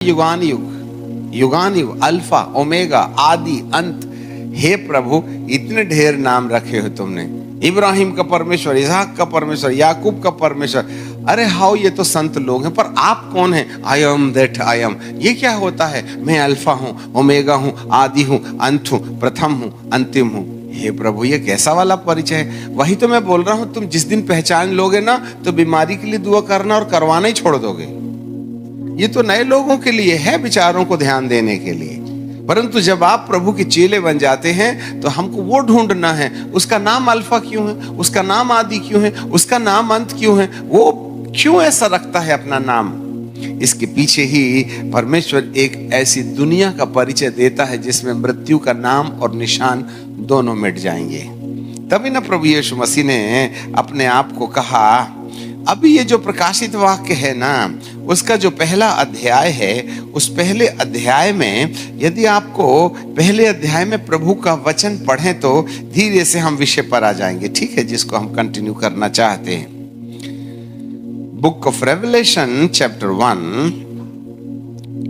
युगान युग alpha omega आदि अंत। हे प्रभु, इतने ढेर नाम रखे हो तुमने। इब्राहिम का परमेश्वर, इसहाक का परमेश्वर, याकूब का परमेश्वर। अरे हाउ, ये तो संत लोग हैं, पर आप कौन हैं? I am that I am. ये क्या होता है? मैं अल्फा हूँ, ओमेगा हूँ, आदि हूँ, अंत हूँ, प्रथम हूँ, अंतिम हूँ। हे प्रभु, ये कैसा वाला परिचय है? वही तो मैं बोल रहा हूँ, तुम जिस दिन पहचान लोगे ना, तो बीमारी के लिए दुआ करना और करवाना ही छोड़ दोगे। ये तो नए लोगों के लिए है, विचारों को ध्यान देने के लिए। परंतु जब आप प्रभु के चेले बन जाते हैं तो हमको वो ढूंढना है, उसका नाम अल्फा क्यों है, उसका नाम आदि क्यों है, उसका नाम अंत क्यों है, वो क्यों ऐसा रखता है अपना नाम। इसके पीछे ही परमेश्वर एक ऐसी दुनिया का परिचय देता है जिसमें मृत्यु का नाम और निशान दोनों मिट जाएंगे। तभी ना प्रभु यीशु मसीह ने अपने आप को कहा, अभी ये जो प्रकाशित वाक्य है ना, उसका जो पहला अध्याय है, उस पहले अध्याय में यदि आपको पहले अध्याय में प्रभु का वचन पढ़ें तो धीरे से हम विषय पर आ जाएंगे, ठीक है, जिसको हम कंटिन्यू करना चाहते हैं। बुक ऑफ रेवलेशन चैप्टर 1,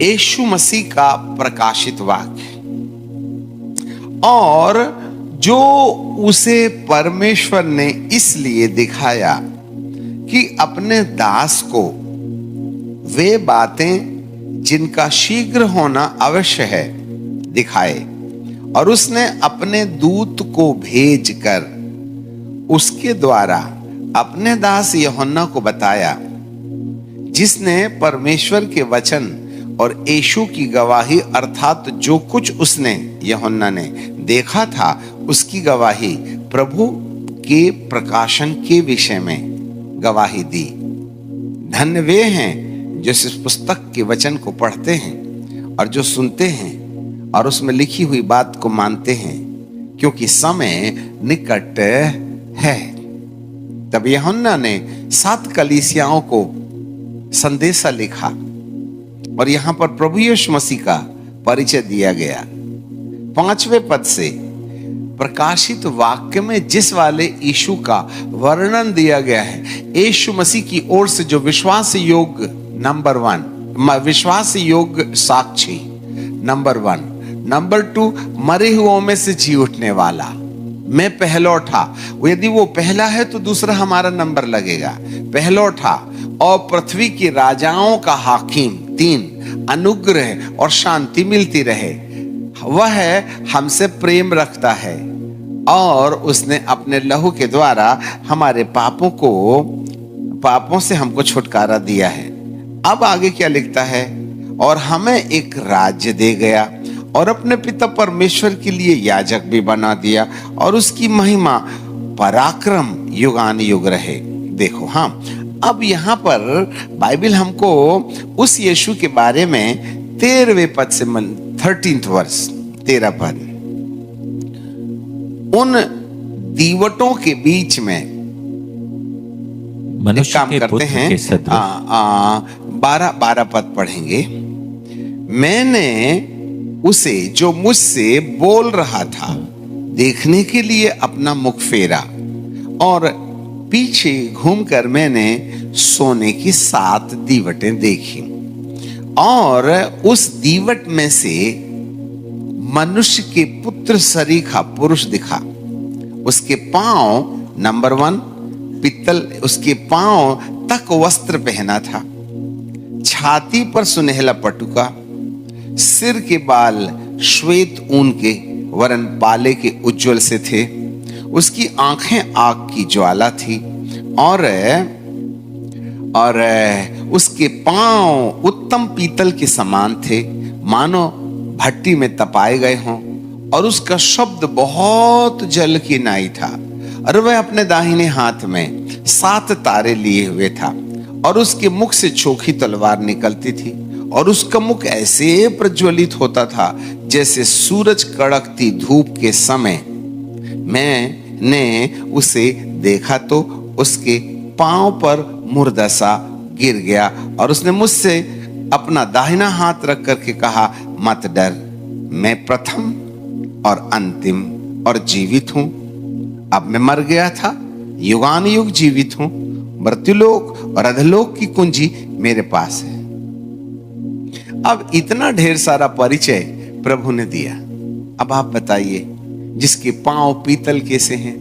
यीशु मसीह का प्रकाशित वाक्य, और जो उसे परमेश्वर ने इसलिए दिखाया कि अपने दास को वे बातें जिनका शीघ्र होना अवश्य है दिखाए। और उसने अपने दूत को भेजकर उसके द्वारा अपने दास यूहन्ना को बताया, जिसने परमेश्वर के वचन और यीशु की गवाही, अर्थात जो कुछ उसने यूहन्ना ने देखा था उसकी गवाही, प्रभु के प्रकाशन के विषय में गवाही दी। धन्य वे हैं जो इस पुस्तक के वचन को पढ़ते हैं और जो सुनते हैं और उसमें लिखी हुई बात को मानते हैं, क्योंकि समय निकट है। तब यूहन्ना ने 7 कलीसियाओं को संदेशा लिखा और यहां पर प्रभु यीशु मसीह का परिचय दिया गया। 5वें पद से प्रकाशित वाक्य में जिस वाले यीशु का वर्णन दिया गया है, यीशु मसीह की ओर से जो विश्वास योग्य नंबर 1, विश्वास योग्य साक्षी नंबर 1, नंबर 2, मरे हुओं में से जी उठने वाला, मैं पहलौठा। यदि वो पहला है तो दूसरा हमारा नंबर लगेगा, पहलौठा, और पृथ्वी के राजाओं का हाकिम। 3, अनुग्रह और शांति मिलती रहे। वह हमसे प्रेम रखता है और उसने अपने लहू के द्वारा हमारे पापों से हमको छुटकारा दिया है। अब आगे क्या लिखता है? और हमें एक राज्य दे गया और अपने पिता परमेश्वर के लिए याजक भी बना दिया, और उसकी महिमा पराक्रम युगान युग रहे। देखो, हाँ, अब यहाँ पर बाइबल हमको उस यीशु के बारे में 13वें पद से 13th वर्स, 13 पद, उन दीवटों के बीच में मनुष्य काम के करते हैं। 12 पद पढ़ेंगे। मैंने उसे जो मुझसे बोल रहा था देखने के लिए अपना मुख फेरा, और पीछे घूमकर मैंने सोने की 7 दीवटें देखी, और उस दीवट में से मनुष्य के पुत्र सरीखा पुरुष दिखा। उसके पांव, नंबर 1, पित्तल, उसके पांव तक वस्त्र पहना था, छाती पर सुनहला पटुका, सिर के बाल श्वेत ऊन के वरन पाले के उज्जवल से थे, उसकी आंखें आग की ज्वाला थी, और उसके पांव उत्तम पीतल के समान थे, मानो भट्टी में तपाए गए हों, और उसका शब्द बहुत जल की नाई था। और वह अपने दाहिने हाथ में 7 तारे लिए हुए था, और उसके मुख से चोखी तलवार निकलती थी, और उसका मुख ऐसे प्रज्वलित होता था जैसे सूरज कड़कती धूप के समय। मैंने उसे देखा तो उसके पांव पर मुर्दा सा गिर गया, और उसने मुझसे अपना दाहिना हाथ रख करके कहा, मत डर, मैं प्रथम और अंतिम और जीवित हूं। अब मैं मर गया था, युगान युग जीवित हूं, मृत्युलोक और अधलोक की कुंजी मेरे पास है। अब इतना ढेर सारा परिचय प्रभु ने दिया। अब आप बताइए, जिसके पांव पीतल के से हैं,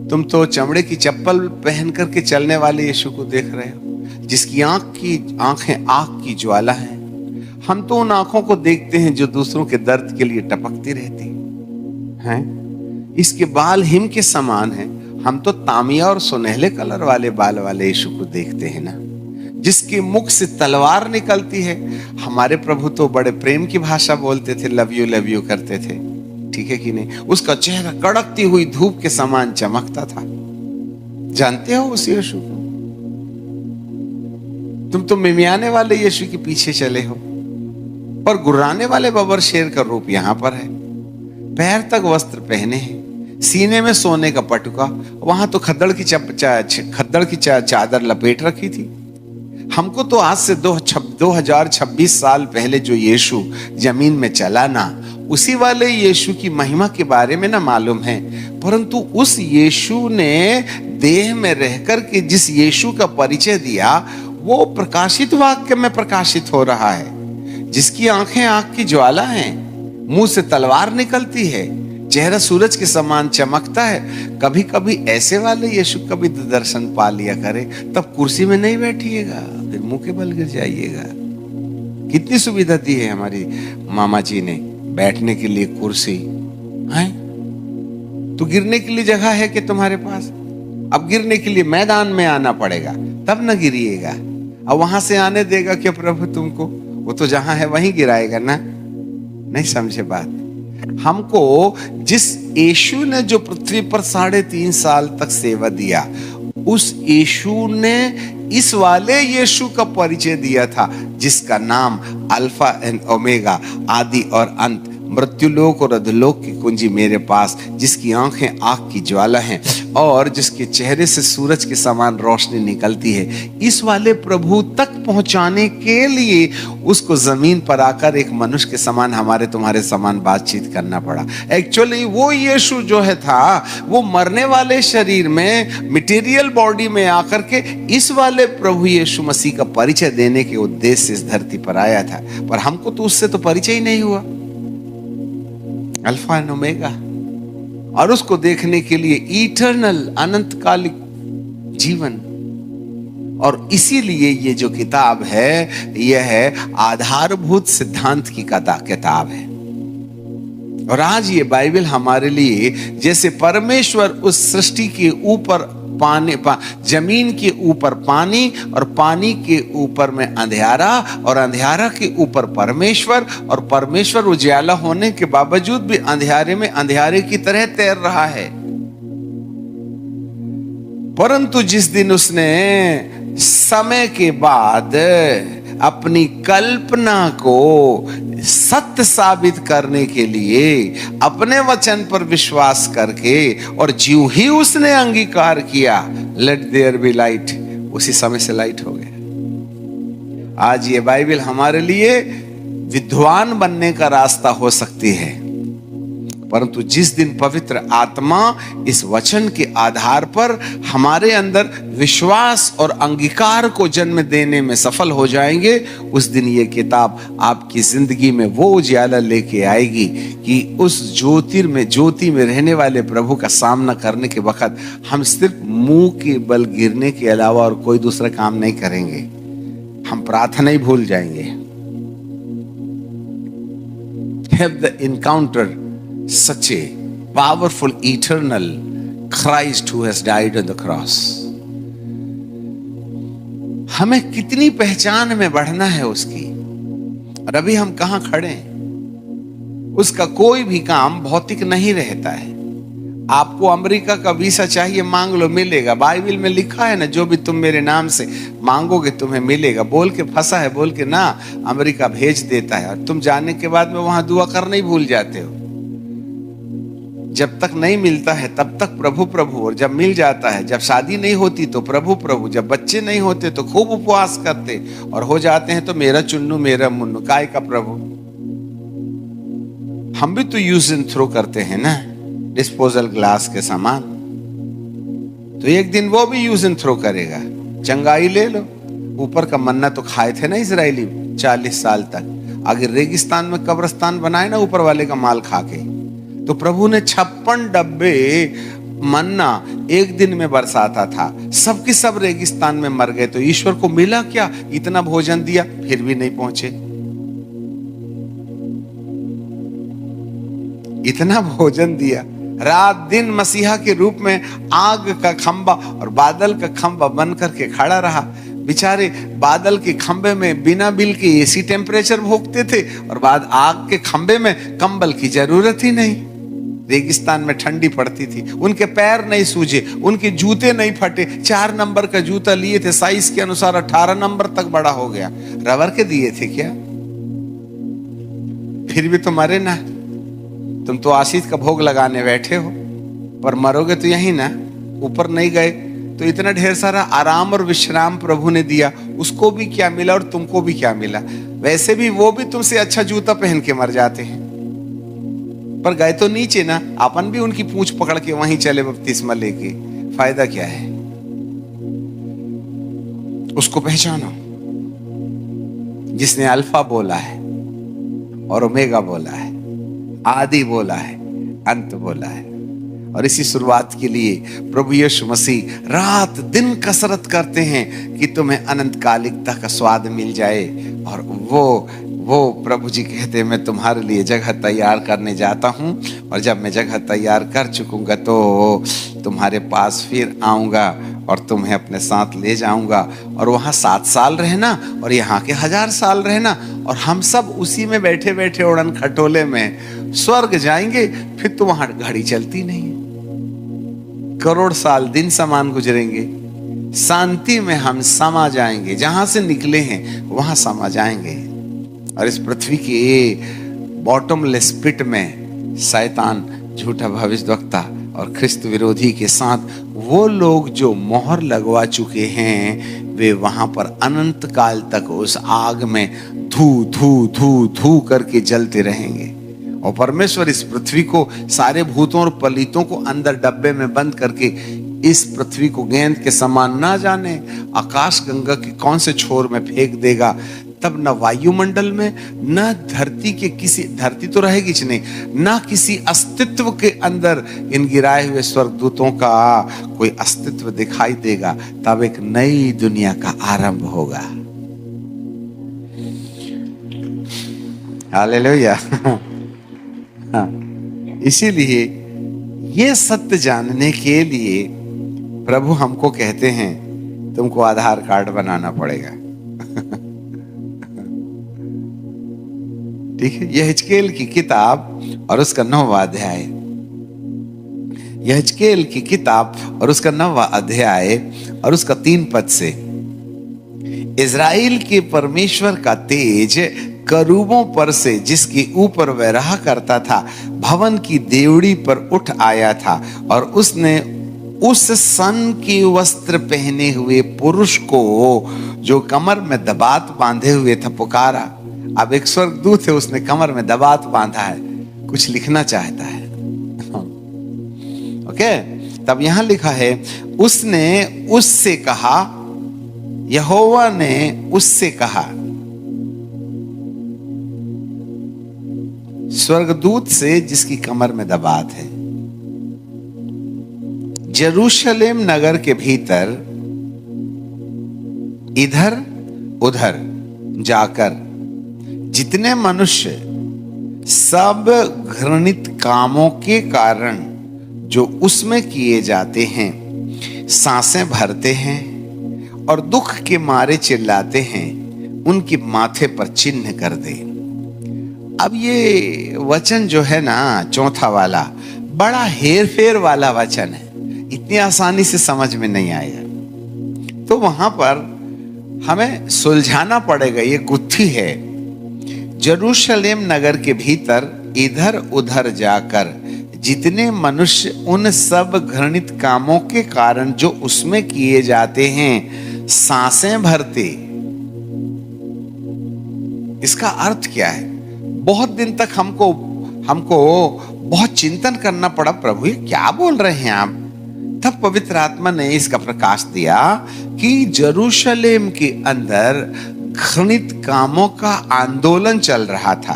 तुम तो चमड़े की चप्पल पहन करके चलने वाले यीशु को देख रहे हो, जिसकी आंखें आग की ज्वाला हैं। हम तो उन आंखों को देखते हैं जो दूसरों के दर्द के लिए टपकती रहती हैं। इसके बाल हिम के समान हैं। हम तो तामिया और सुनहले कलर वाले बाल वाले यीशु को देखते हैं ना, जिसके मुख से तलवार निकलती है। हमारे प्रभु तो बड़े प्रेम की भाषा बोलते थे, लव यू करते थे, ठीक है कि नहीं? उसका चेहरा कड़कती हुई धूप के समान चमकता था। जानते हो उस यीशु को? तुम तो मिमियाने वाले यीशु के पीछे चले हो, और गुर्राने वाले बबर शेर का रूप यहां पर है। पैर तक वस्त्र पहने हैं, सीने में सोने का पटुका, वहां तो खद्दड़ की चादर लपेट रखी थी। हमको तो आज से 2026 साल पहले जो यीशु जमीन में चला ना, उसी वाले यीशु की महिमा के बारे में ना मालूम है। परंतु उस यीशु ने देह में रहकर के जिस यीशु का परिचय दिया, वो प्रकाशित वाक्य में प्रकाशित हो रहा है। जिसकी आंखें आग की ज्वाला हैं, मुंह से तलवार निकलती है, चेहरा सूरज के समान चमकता है। कभी कभी ऐसे वाले यीशु का भी दर्शन पा लिया करे, तब कुर्सी में नहीं बैठिएगा, फिर मुंह के बल गिर जाइएगा। कितनी सुविधा दी है हमारी मामा जी ने, बैठने के लिए कुर्सी है, तो गिरने के लिए जगह है कि तुम्हारे पास? अब गिरने के लिए मैदान में आना पड़ेगा, तब न गिरिएगा। अब वहां से आने देगा क्या प्रभु तुमको? वो तो जहां है वहीं गिराएगा ना। नहीं समझे बात? हमको जिस यीशु ने जो पृथ्वी पर 3.5 साल तक सेवा दिया, उस यीशु ने इस वाले यीशु का परिचय दिया था, जिसका नाम अल्फा एंड ओमेगा, आदि और अंत, मृत्युलोक और अधोलोक की कुंजी मेरे पास, जिसकी आंखें आग की ज्वाला हैं और जिसके चेहरे से सूरज के समान रोशनी निकलती है। इस वाले प्रभु तक पहुंचाने के लिए उसको जमीन पर आकर एक मनुष्य के समान, हमारे तुम्हारे समान बातचीत करना पड़ा। एक्चुअली वो यीशु जो है था, वो मरने वाले शरीर में, मटेरियल बॉडी में आकर के इस वाले प्रभु यीशु मसीह का परिचय देने के उद्देश्य से इस धरती पर आया था। पर हमको तो उससे तो परिचय ही नहीं हुआ, अल्फा एंड ओमेगा, और उसको देखने के लिए इटर्नल, अनंतकालिक जीवन। और इसीलिए ये जो किताब है, यह है आधारभूत सिद्धांत की किताब है। और आज ये बाइबल हमारे लिए, जैसे परमेश्वर उस सृष्टि के ऊपर जमीन के ऊपर पानी, और पानी के ऊपर में अंधियारा, और अंधियारा के ऊपर परमेश्वर, और परमेश्वर उजाला होने के बावजूद भी अंधियारे में अंधियारे की तरह तैर रहा है। परंतु जिस दिन उसने समय के बाद अपनी कल्पना को सत्य साबित करने के लिए अपने वचन पर विश्वास करके, और ज्यों ही उसने अंगीकार किया, लेट देयर बी लाइट, उसी समय से लाइट हो गया। आज ये बाइबल हमारे लिए विद्वान बनने का रास्ता हो सकती है, परंतु जिस दिन पवित्र आत्मा इस वचन के आधार पर हमारे अंदर विश्वास और अंगीकार को जन्म देने में सफल हो जाएंगे, उस दिन ये किताब आपकी जिंदगी में वो उजाला लेके आएगी कि उस ज्योति में रहने वाले प्रभु का सामना करने के वक्त हम सिर्फ मुंह के बल गिरने के अलावा और कोई दूसरा काम नहीं करेंगे। हम प्रार्थना ही भूल जाएंगे। Have the encounter such a powerful eternal Christ who has died on the cross। हमें कितनी पहचान में बढ़ना है उसकी, और अभी हम कहां खड़े हैं। उसका कोई भी काम भौतिक नहीं रहता है। आपको अमेरिका का वीसा चाहिए, मांग लो, मिलेगा। बाइबल में लिखा है ना, जो भी तुम मेरे नाम से मांगोगे तुम्हें मिलेगा। बोल के फंसा है, बोल के ना अमेरिका भेज देता है, और तुम जाने के बाद में वहां दुआ करना ही भूल जाते हो। जब तक नहीं मिलता है तब तक प्रभु प्रभु, और जब मिल जाता है, जब शादी नहीं होती तो प्रभु प्रभु, जब बच्चे नहीं होते तो खूब उपवास करते, और हो जाते हैं तो मेरा चुन्नू मेरा मुन्नू, काय का प्रभु। हम भी तो यूज एंड थ्रो करते हैं ना, डिस्पोजल ग्लास के सामान। तो एक दिन वो भी यूज एंड थ्रो करेगा। चंगाई ले लो, ऊपर का मन्ना तो खाए थे ना इजरायली, 40 साल तक। अगर रेगिस्तान में कब्रिस्तान बनाए ना ऊपर वाले का माल खा के, तो प्रभु ने 56 डब्बे मन्ना एक दिन में बरसाता था, सबके सब रेगिस्तान में मर गए। तो ईश्वर को मिला क्या? इतना भोजन दिया फिर भी नहीं पहुंचे। इतना भोजन दिया, रात दिन मसीहा के रूप में आग का खंबा और बादल का खंबा बन करके खड़ा रहा। बेचारे बादल के खंबे में बिना बिल के एसी टेम्परेचर भोगते थे, और बाद आग के खंबे में कंबल की जरूरत ही नहीं। रेगिस्तान में ठंडी पड़ती थी, उनके पैर नहीं सूजे, उनके जूते नहीं फटे। 4 नंबर का जूता लिए थे, साइज के अनुसार 18 नंबर तक बड़ा हो गया। रबर के दिए थे क्या? फिर भी तो मरे ना। तुम तो आशीष का भोग लगाने बैठे हो, पर मरोगे तो यही ना, ऊपर नहीं गए। तो इतना ढेर सारा आराम और विश्राम प्रभु ने दिया, उसको भी क्या मिला और तुमको भी क्या मिला? वैसे भी वो भी तुमसे अच्छा जूता पहन के मर जाते हैं, पर गए तो नीचे ना। अपन भी उनकी पूंछ पकड़ के वहीं चले बपतिस्मा लेके, फायदा क्या है? उसको पहचानो जिसने अल्फा बोला है और ओमेगा बोला है, आदि बोला है, अंत बोला है। और इसी शुरुआत के लिए प्रभु यीशु मसीह रात दिन कसरत करते हैं कि तुम्हें अनंत कालिकता का स्वाद मिल जाए। और वो प्रभु जी कहते हैं, मैं तुम्हारे लिए जगह तैयार करने जाता हूं, और जब मैं जगह तैयार कर चुकूंगा तो तुम्हारे पास फिर आऊंगा और तुम्हें अपने साथ ले जाऊंगा, और वहां 7 साल रहना और यहाँ के 1000 साल रहना, और हम सब उसी में बैठे बैठे उड़न खटोले में स्वर्ग जाएंगे। फिर तो वहां घड़ी चलती नहीं, करोड़ साल दिन समान गुजरेंगे, शांति में हम समा जाएंगे, जहां से निकले हैं वहां समा जाएंगे। और इस पृथ्वी के बॉटमलेस पिट में शैतान, झूठा भविष्यवक्ता और ख्रिस्त विरोधी के साथ वो लोग जो मोहर लगवा चुके हैं, वे वहां पर अनंत काल तक उस आग में धू धू धू धू करके जलते रहेंगे। और परमेश्वर इस पृथ्वी को, सारे भूतों और पलीतों को अंदर डब्बे में बंद करके इस पृथ्वी को गेंद के समान ना जाने आकाश गंगा के कौन से छोर में फेंक देगा। तब न वायुमंडल में, न धरती के किसी, धरती तो रहेगी नहीं, न किसी अस्तित्व के अंदर इन गिराए हुए स्वर्गदूतों का कोई अस्तित्व दिखाई देगा। तब एक नई दुनिया का आरंभ होगा। हालेलुया। इसीलिए ये सत्य जानने के लिए प्रभु हमको कहते हैं, तुमको आधार कार्ड बनाना पड़ेगा। ठीक है, यहेजकेल की किताब और उसका 9वां अध्याय, यहेजकेल की किताब और उसका 9वां अध्याय और उसका 3 पद से, इज़राइल के परमेश्वर का तेज करूबों पर से, जिसके ऊपर वह रहा करता था, भवन की देवड़ी पर उठ आया था, और उसने उस सन के वस्त्र पहने हुए पुरुष को जो कमर में दबात बांधे हुए था पुकारा। अब एक स्वर्गदूत है, उसने कमर में दबात बांधा है, कुछ लिखना चाहता है। ओके, तब यहां लिखा है, उसने उससे कहा, यहोवा ने उससे कहा, स्वर्गदूत से जिसकी कमर में दबात है, यरूशलेम नगर के भीतर इधर उधर जाकर जितने मनुष्य सब घृणित कामों के कारण जो उसमें किए जाते हैं, सांसें भरते हैं और दुख के मारे चिल्लाते हैं, उनके माथे पर चिन्ह कर दे। अब ये वचन जो है ना, चौथा वाला, बड़ा हेर फेर वाला वचन है, इतनी आसानी से समझ में नहीं आएगा। तो वहां पर हमें सुलझाना पड़ेगा, ये गुत्थी है। यरूशलेम नगर के भीतर इधर उधर जाकर जितने मनुष्य उन सब घृणित कामों के कारण जो उसमें किए जाते हैं सांसें भरते। इसका अर्थ क्या है? बहुत दिन तक हमको बहुत चिंतन करना पड़ा, प्रभु ये क्या बोल रहे हैं आप? तब पवित्र आत्मा ने इसका प्रकाश दिया कि यरूशलेम के अंदर घृणित कामों का आंदोलन चल रहा था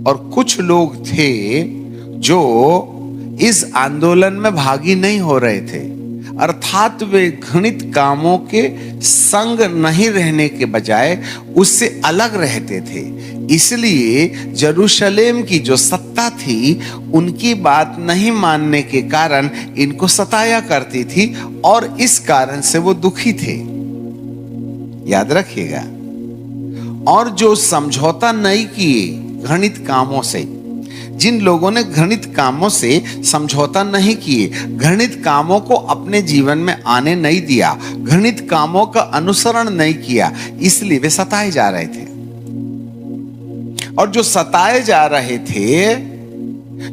और कुछ लोग थे जो इस आंदोलन में भागी नहीं हो रहे थे, अर्थात वे घृणित कामों के संग नहीं रहने के बजाय उससे अलग रहते थे। इसलिए यरूशलेम की जो सत्ता थी उनकी बात नहीं मानने के कारण इनको सताया करती थी और इस कारण से वो दुखी थे। याद रखिएगा। और जो समझौता नहीं किए घृणित कामों से, जिन लोगों ने घृणित कामों से समझौता नहीं किए, घृणित कामों को अपने जीवन में आने नहीं दिया, घृणित कामों का अनुसरण नहीं किया, इसलिए वे सताए जा रहे थे। और जो सताए जा रहे थे,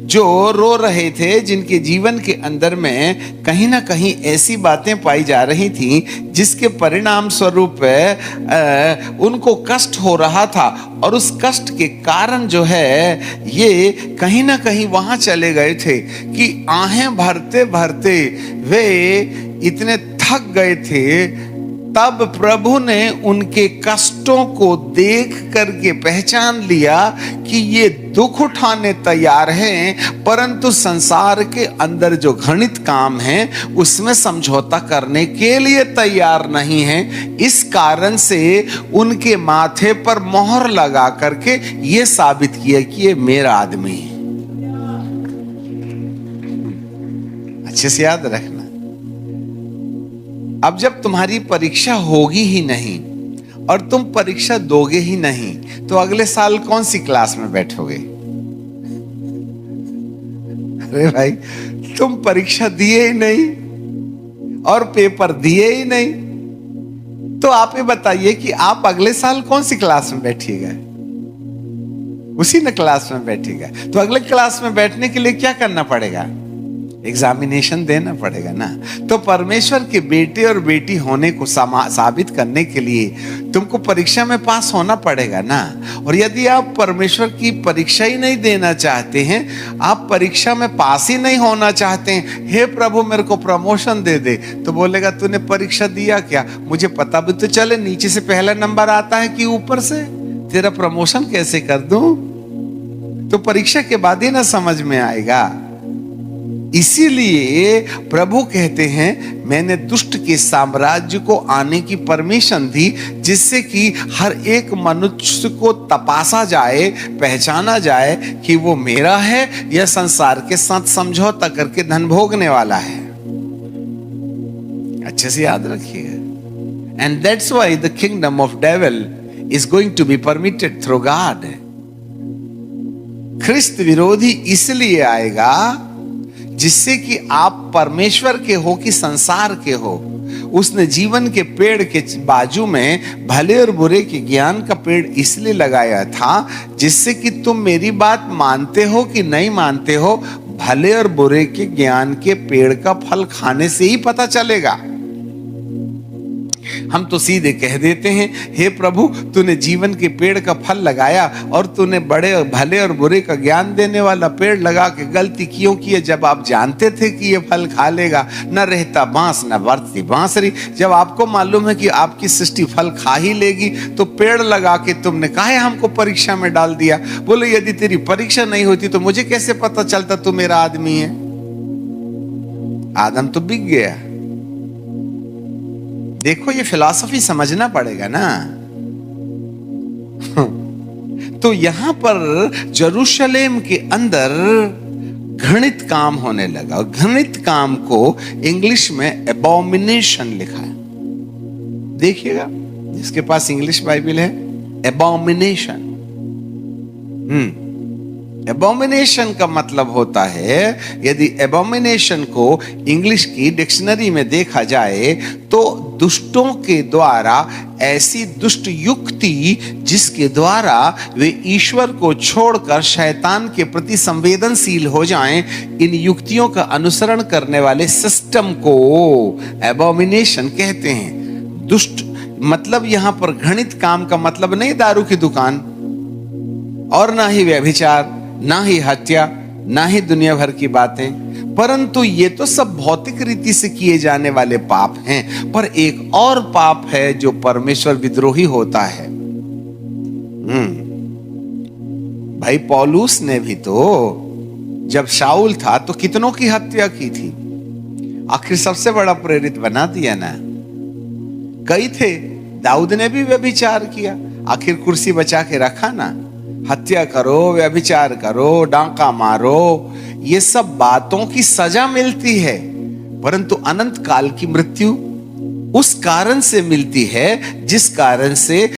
जो रो रहे थे, जिनके जीवन के अंदर में कहीं ना कहीं ऐसी बातें पाई जा रही थी जिसके परिणाम स्वरूप उनको कष्ट हो रहा था और उस कष्ट के कारण जो है ये कहीं ना कहीं वहां चले गए थे कि आहें भरते भरते वे इतने थक गए थे। तब प्रभु ने उनके कष्टों को देख करके पहचान लिया कि ये दुख उठाने तैयार हैं, परंतु संसार के अंदर जो घृणित काम है उसमें समझौता करने के लिए तैयार नहीं है। इस कारण से उनके माथे पर मोहर लगा करके ये साबित किया कि ये मेरा आदमी है। अच्छे से याद रखना। अब जब तुम्हारी परीक्षा होगी ही नहीं और तुम परीक्षा दोगे ही नहीं तो अगले साल कौन सी क्लास में बैठोगे? अरे भाई, तुम परीक्षा दिए ही नहीं और पेपर दिए ही नहीं, तो आप ये बताइए कि आप अगले साल कौन सी क्लास में बैठिएगा? उसी न क्लास में बैठिएगा। तो अगले क्लास में बैठने के लिए क्या करना पड़ेगा? एग्जामिनेशन देना पड़ेगा ना। तो परमेश्वर के बेटे और बेटी होने को साबित करने के लिए तुमको परीक्षा में पास होना पड़ेगा ना। और यदि आप परमेश्वर की परीक्षा ही नहीं देना चाहते हैं, आप परीक्षा में पास ही नहीं होना चाहते हैं, हे प्रभु मेरे को प्रमोशन दे दे, तो बोलेगा तूने परीक्षा दिया क्या? मुझे पता भी तो चले नीचे से पहला नंबर आता है कि ऊपर से, तेरा प्रमोशन कैसे कर दूं? तो परीक्षा के बाद ही ना समझ में आएगा। इसीलिए प्रभु कहते हैं मैंने दुष्ट के साम्राज्य को आने की परमिशन दी, जिससे कि हर एक मनुष्य को तपासा जाए, पहचाना जाए कि वो मेरा है या संसार के साथ समझौता करके धन भोगने वाला है। अच्छे से याद रखिएगा। And that's why the kingdom of devil is going to be permitted through God. ख्रिस्त विरोधी इसलिए आएगा जिससे कि आप परमेश्वर के हो कि संसार के हो। उसने जीवन के पेड़ के बाजू में भले और बुरे के ज्ञान का पेड़ इसलिए लगाया था जिससे कि तुम मेरी बात मानते हो कि नहीं मानते हो, भले और बुरे के ज्ञान के पेड़ का फल खाने से ही पता चलेगा। हम तो सीधे कह देते हैं हे प्रभु तूने जीवन के पेड़ का फल लगाया और तूने बड़े भले और बुरे का ज्ञान देने वाला पेड़ लगा के गलती क्यों की है? जब आप जानते थे कि ये फल खा लेगा, न रहता बांस न बरती बांसुरी। जब आपको मालूम है कि आपकी सृष्टि फल खा ही लेगी तो पेड़ लगा के तुमने काहे हमको परीक्षा में डाल दिया? बोले यदि तेरी परीक्षा नहीं होती तो मुझे कैसे पता चलता तू मेरा आदमी है? आदम तो बिक गया। देखो ये फिलॉसफी समझना पड़ेगा ना। तो यहां पर यरूशलेम के अंदर घृणित काम होने लगा। घृणित काम को इंग्लिश में एबॉमिनेशन लिखा है। देखिएगा जिसके पास इंग्लिश बाइबल है, एबॉमिनेशन। एबॉमिनेशन का मतलब होता है, यदि एबॉमिनेशन को इंग्लिश की डिक्शनरी में देखा जाए तो दुष्टों के द्वारा ऐसी दुष्ट युक्ति जिसके द्वारा वे ईश्वर को छोड़कर शैतान के प्रति संवेदनशील हो जाएं, इन युक्तियों का अनुसरण करने वाले सिस्टम को एबॉमिनेशन कहते हैं। दुष्ट मतलब यहां पर घृणित काम का मतलब नहीं दारू की दुकान और ना ही व्यभिचार, ना ही हत्या, ना ही दुनिया भर की बातें, परंतु ये तो सब भौतिक रीति से किए जाने वाले पाप हैं। पर एक और पाप है जो परमेश्वर विद्रोही होता है। भाई पौलुस ने भी तो जब शाऊल था तो कितनों की हत्या की थी, आखिर सबसे बड़ा प्रेरित बना दिया ना। कई थे, दाऊद ने भी व्यभिचार किया, आखिर कुर्सी बचा के रखा ना। हत्या करो, व्यभिचार करो, डांका मारो, ये सब बातों की सजा मिलती है, परंतु अनंत काल की मृत्यु उस कारण से मिलती है जिस कारण से